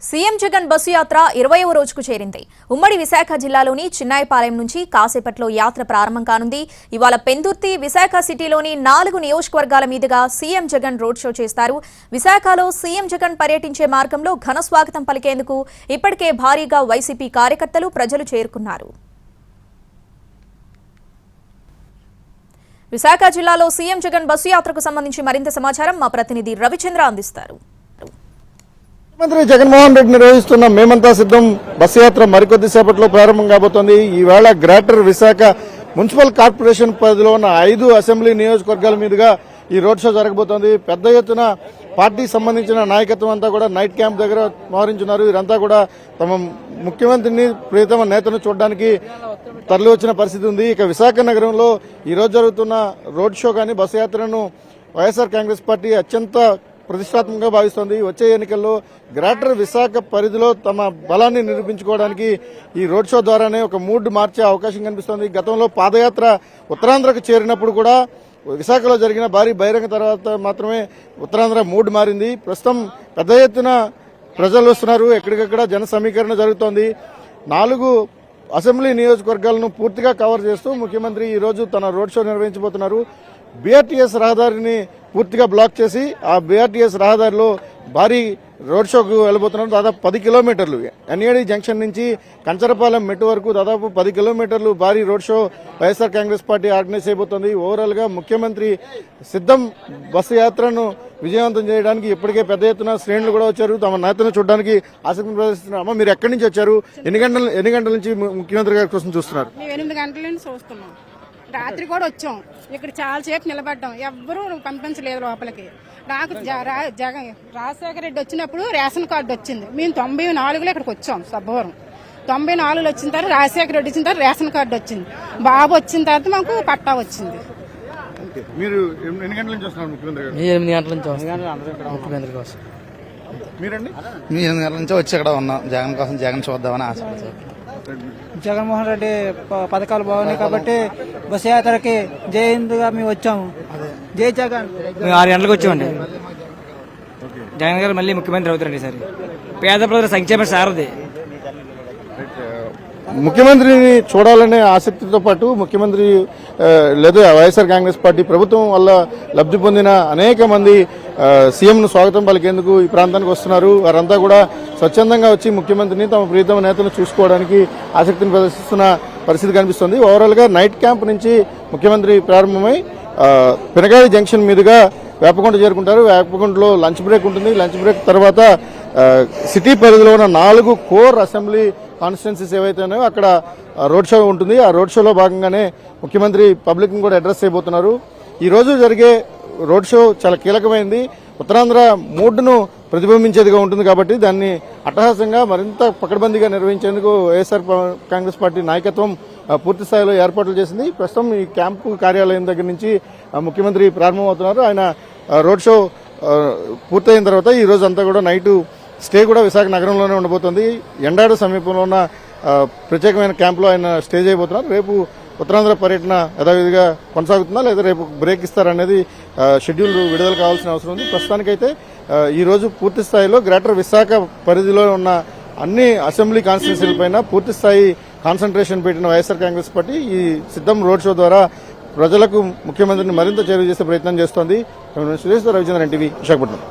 CM Jagan bus యాత్ర 20వ రోజుకు చేరింది. ఉమ్మడి విశాఖ జిల్లాలోని చిన్నాయిపాలెం నుంచి కాసేపట్లో యాత్ర ప్రారంభం కానుంది. ఇవాళ పెందుర్తి, విశాఖ సిటీలోని 4 నియోజకవర్గాల మీదుగా సీఎం జగన్ రోడ్ షో చేస్తారు. విశాఖలో సీఎం జగన్ పర్యటించే మార్గంలో ఘన స్వాగతం పలికేందుకు ఇప్పటికే భారీగా వైసీపీ కార్యకర్తలు, ప్రజలు చేరుకున్నారు. విశాఖ జిల్లాలో సీఎం జగన్ బస్సు యాత్రకు సంబంధించి మరింత సమాచారం మా ప్రతినిధి రవిచంద్ర అందిస్తారు. ముఖ్యమంత్రి జగన్మోహన్ రెడ్డి నిర్వహిస్తున్న మేమంతా సిద్ధం బస్సు యాత్ర మరికొద్దిసేపట్లో ప్రారంభం కాబోతోంది. ఈవేళ గ్రేటర్ విశాఖ మున్సిపల్ కార్పొరేషన్ పరిధిలో ఉన్న 5 అసెంబ్లీ నియోజకవర్గాల మీదుగా ఈ రోడ్ షో జరగబోతోంది. పెద్ద ఎత్తున పార్టీకి సంబంధించిన నాయకత్వం అంతా కూడా నైట్ క్యాంప్ దగ్గర మోహరించున్నారు. వీరంతా కూడా తమ ముఖ్యమంత్రిని, ప్రియతమ నేతను చూడడానికి తరలి వచ్చిన పరిస్థితి ఉంది. ఇక విశాఖ నగరంలో ఈ రోజు జరుగుతున్న రోడ్ షో కానీ బస్సు యాత్రను వైఎస్ఆర్ కాంగ్రెస్ పార్టీ అత్యంత ప్రతిష్టాత్మకంగా భావిస్తోంది. వచ్చే ఎన్నికల్లో గ్రేటర్ విశాఖ పరిధిలో తమ బలాన్ని నిరూపించుకోవడానికి ఈ రోడ్ షో ద్వారానే ఒక మూడ్ మార్చే అవకాశం కనిపిస్తోంది. గతంలో పాదయాత్ర ఉత్తరాంధ్రకు చేరినప్పుడు కూడా విశాఖలో జరిగిన భారీ బహిరంగ తర్వాత మాత్రమే ఉత్తరాంధ్ర మూడ్ మారింది. ప్రస్తుతం పెద్ద ఎత్తున ప్రజలు వస్తున్నారు. ఎక్కడికక్కడ జన సమీకరణ జరుగుతోంది. 4 అసెంబ్లీ నియోజకవర్గాలను పూర్తిగా కవర్ చేస్తూ ముఖ్యమంత్రి ఈ రోజు తన రోడ్ షో నిర్వహించబోతున్నారు. బీఆర్టీఎస్ రహదారిని పూర్తిగా బ్లాక్ చేసి ఆ బీఆర్టీఎస్ రహదారిలో భారీ రోడ్ షోకు వెళ్లబోతున్నారు. దాదాపు 10 కిలోమీటర్లు ఎన్ఏడి జంక్షన్ నుంచి కంచరపాలెం మెట్టు వరకు దాదాపు 10 కిలోమీటర్లు భారీ road show YSR Congress party organise చేయబోతోంది. ఓవరాల్ గా ముఖ్యమంత్రి సిద్ధం బస్సు యాత్రను విజయవంతం చేయడానికి ఇప్పటికే పెద్ద ఎత్తున శ్రేణులు కూడా వచ్చారు. తమ నేతను చూడడానికి ఆసక్తి ప్రదర్శిస్తున్నారు. అమ్మ, మీరు ఎక్కడి నుంచి వచ్చారు? ఎన్ని గంటల నుంచి ముఖ్యమంత్రి గారి కోసం చూస్తున్నారు? 8 గంటల నుంచి చూస్తున్నాం. రాత్రి కూడా వచ్చాం. ఇక్కడ చాలాసేపు నిలబడ్డాం. ఎవ్వరూ పంపించలేదు లోపలికి. నాకు రాజశేఖర రెడ్డి వచ్చినప్పుడు రేషన్ కార్డు వచ్చింది. మేము 94లో ఇక్కడికి వచ్చాం. సబ్బవరం 94లో వచ్చిన తర్వాత రాజశేఖర రెడ్డి వచ్చిన తర్వాత రేషన్ కార్డు వచ్చింది. బాబు వచ్చిన తర్వాత మాకు పట్టా వచ్చింది. మీరు ఎన్ని గంటల నుంచి వస్తున్నారు ముఖ్యమంత్రి గారు? 8 గంటల నుంచి ముఖ్యమంత్రి కోసం. మీరండి? 8 గంటల నుంచి వచ్చి ఇక్కడ ఉన్నాం. జగన్ కోసం, జగన్ చూద్దామని ఆశపడతారు. జగన్మోహన్ రెడ్డి పథకాలు బాగున్నాయి కాబట్టి బస్సు యాత్రకి జై హిందూగా మేము వచ్చాము. జై జగన్. మేము 6 గంటలకు వచ్చామండి. జగన్ గారు మళ్ళీ ముఖ్యమంత్రి అవుతారండి. సరే, పేద ప్రజల సంక్షేమ సారథి. ముఖ్యమంత్రిని చూడాలనే ఆసక్తితో పాటు ముఖ్యమంత్రి లేదా వైఎస్ఆర్ కాంగ్రెస్ పార్టీ ప్రభుత్వం వల్ల లబ్ధి పొందిన అనేక మంది సీఎంను స్వాగతం పలికేందుకు ఈ ప్రాంతానికి వస్తున్నారు. వారంతా కూడా స్వచ్ఛందంగా వచ్చి ముఖ్యమంత్రిని, తమ ప్రియతమ నేతను చూసుకోవడానికి ఆసక్తిని ప్రదర్శిస్తున్న పరిస్థితి కనిపిస్తోంది. ఓవరాల్ గా నైట్ క్యాంప్ నుంచి ముఖ్యమంత్రి ప్రారంభమై పినగాడి జంక్షన్ మీదుగా వేపకొండ చేరుకుంటారు. వేపకొండలో లంచ్ బ్రేక్ ఉంటుంది. లంచ్ బ్రేక్ తర్వాత సిటీ పరిధిలో ఉన్న 4 కోర్ అసెంబ్లీ కాన్స్టిట్యున్సీస్ ఏవైతే ఉన్నాయో అక్కడ రోడ్ షో ఉంటుంది. ఆ రోడ్ షోలో భాగంగానే ముఖ్యమంత్రి పబ్లిక్ ని కూడా అడ్రస్ చేయబోతున్నారు. ఈ రోజు జరిగే రోడ్ షో చాలా కీలకమైంది. ఉత్తరాంధ్ర మూడ్ను ప్రతిబింబించేదిగా ఉంటుంది కాబట్టి దాన్ని అట్టహాసంగా మరింత పకడ్బందీగా నిర్వహించేందుకు వైఎస్ఆర్ కాంగ్రెస్ పార్టీ నాయకత్వం పూర్తి స్థాయిలో ఏర్పాట్లు చేసింది. ప్రస్తుతం ఈ క్యాంపు కార్యాలయం దగ్గర నుంచి ముఖ్యమంత్రి ప్రారంభమవుతున్నారు. ఆయన రోడ్ షో పూర్తయిన తర్వాత ఈ రోజు అంతా కూడా నైటు స్టే కూడా విశాఖ నగరంలోనే ఉండబోతోంది. ఎండాడు సమీపంలో ఉన్న ప్రత్యేకమైన క్యాంపులో ఆయన స్టే చేయబోతున్నారు. రేపు ఉత్తరాంధ్ర పర్యటన యథావిధిగా కొనసాగుతుందా లేదా రేపు బ్రేక్ ఇస్తారనేది షెడ్యూల్ విడుదల కావాల్సిన అవసరం ఉంది. ప్రస్తుతానికైతే ఈ రోజు పూర్తి స్థాయిలో గ్రేటర్ విశాఖ పరిధిలో ఉన్న అన్ని అసెంబ్లీ కాన్స్టిట్యున్సీలపైన పూర్తి స్థాయి కాన్సన్ట్రేషన్ పెట్టిన వైఎస్ఆర్ కాంగ్రెస్ పార్టీ ఈ సిద్ధం రోడ్ షో ద్వారా ప్రజలకు ముఖ్యమంత్రిని మరింత చేరువ చేసే ప్రయత్నం చేస్తోంది. సురేష్, రవిచంద్రన్, ఎన్టీవీ, విశాఖపట్నం.